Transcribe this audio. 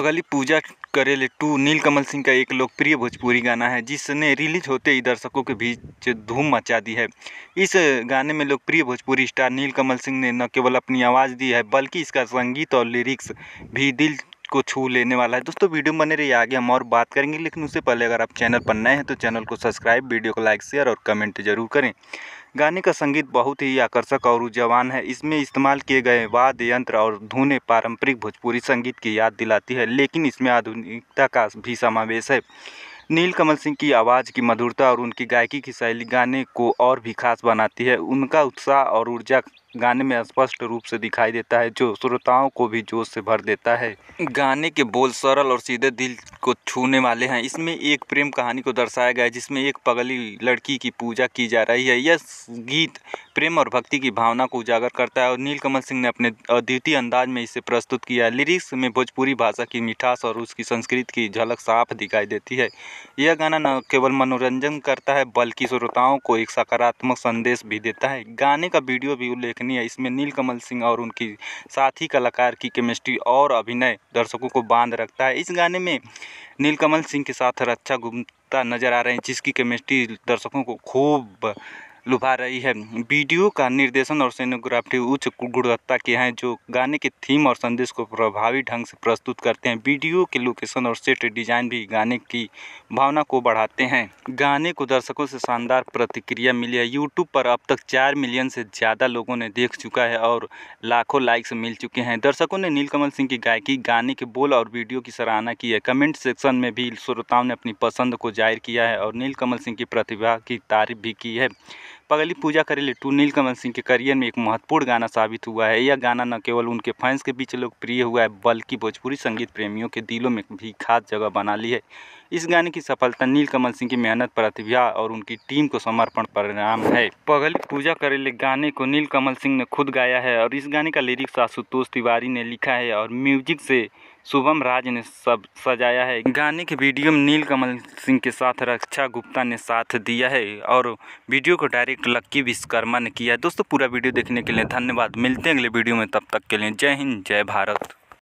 पगली पूजा करेले 2 नीलकमल सिंह का एक लोकप्रिय भोजपुरी गाना है जिसने रिलीज होते ही दर्शकों के बीच धूम मचा दी है। इस गाने में लोकप्रिय भोजपुरी स्टार नीलकमल सिंह ने न केवल अपनी आवाज़ दी है बल्कि इसका संगीत और लिरिक्स भी दिल को छू लेने वाला है। दोस्तों वीडियो में बने रहिए, आगे हम और बात करेंगे, लेकिन उससे पहले अगर आप चैनल पर नए हैं तो चैनल को सब्सक्राइब, वीडियो को लाइक, शेयर और कमेंट जरूर करें। गाने का संगीत बहुत ही आकर्षक और ऊर्जावान है। इसमें इस्तेमाल किए गए वाद्य यंत्र और धुनें पारंपरिक भोजपुरी संगीत की याद दिलाती है, लेकिन इसमें आधुनिकता का भी समावेश है। नीलकमल सिंह की आवाज़ की मधुरता और उनकी गायकी की शैली गाने को और भी खास बनाती है। उनका उत्साह और ऊर्जा गाने में स्पष्ट रूप से दिखाई देता है, जो श्रोताओं को भी जोश से भर देता है। गाने के बोल सरल और सीधे दिल को छूने वाले हैं। इसमें एक प्रेम कहानी को दर्शाया गया है जिसमें एक पगली लड़की की पूजा की जा रही है। यह गीत प्रेम और भक्ति की भावना को उजागर करता है और नीलकमल सिंह ने अपने अद्वितीय अंदाज में इसे प्रस्तुत किया है। लिरिक्स में भोजपुरी भाषा की मिठास और उसकी संस्कृति की झलक साफ दिखाई देती है। यह गाना न केवल मनोरंजन करता है बल्कि श्रोताओं को एक सकारात्मक संदेश भी देता है। गाने का वीडियो भी उल्लेखनीय है। इसमें नीलकमल सिंह और उनकी साथी कलाकार की केमिस्ट्री और अभिनय दर्शकों को बांध रखता है। इस गाने में नीलकमल सिंह के साथ रक्षा गुप्ता नजर आ रहे हैं, जिसकी केमिस्ट्री दर्शकों को खूब लुभा रही है। वीडियो का निर्देशन और सिनेमेटोग्राफी उच्च गुणवत्ता के हैं, जो गाने के थीम और संदेश को प्रभावी ढंग से प्रस्तुत करते हैं। वीडियो के लोकेशन और सेट डिजाइन भी गाने की भावना को बढ़ाते हैं। गाने को दर्शकों से शानदार प्रतिक्रिया मिली है। यूट्यूब पर अब तक 4 मिलियन से ज़्यादा लोगों ने देख चुका है और लाखों लाइक्स मिल चुके हैं। दर्शकों ने नीलकमल सिंह की गायकी, गाने के बोल और वीडियो की सराहना की है। कमेंट सेक्शन में भी श्रोताओं ने अपनी पसंद को जाहिर किया है और नीलकमल सिंह की प्रतिभा की तारीफ भी की है। पगली पूजा करेले 2 नीलकमल सिंह के करियर में एक महत्वपूर्ण गाना साबित हुआ है। यह गाना न केवल उनके फैंस के बीच लोकप्रिय हुआ है बल्कि भोजपुरी संगीत प्रेमियों के दिलों में भी खास जगह बना ली है। इस गाने की सफलता नीलकमल सिंह की मेहनत, प्रतिभा और उनकी टीम को समर्पण परिणाम है। पगली पूजा करेले गाने को नीलकमल सिंह ने खुद गाया है और इस गाने का लिरिक्स आशुतोष तिवारी ने लिखा है और म्यूजिक से शुभम राज ने सब सजाया है। गाने के वीडियो में नीलकमल सिंह के साथ रक्षा गुप्ता ने साथ दिया है और वीडियो को डायरेक्ट लक्की विश्वकर्मा ने किया है। दोस्तों पूरा वीडियो देखने के लिए धन्यवाद। मिलते हैं अगले वीडियो में, तब तक के लिए जय हिंद, जय भारत।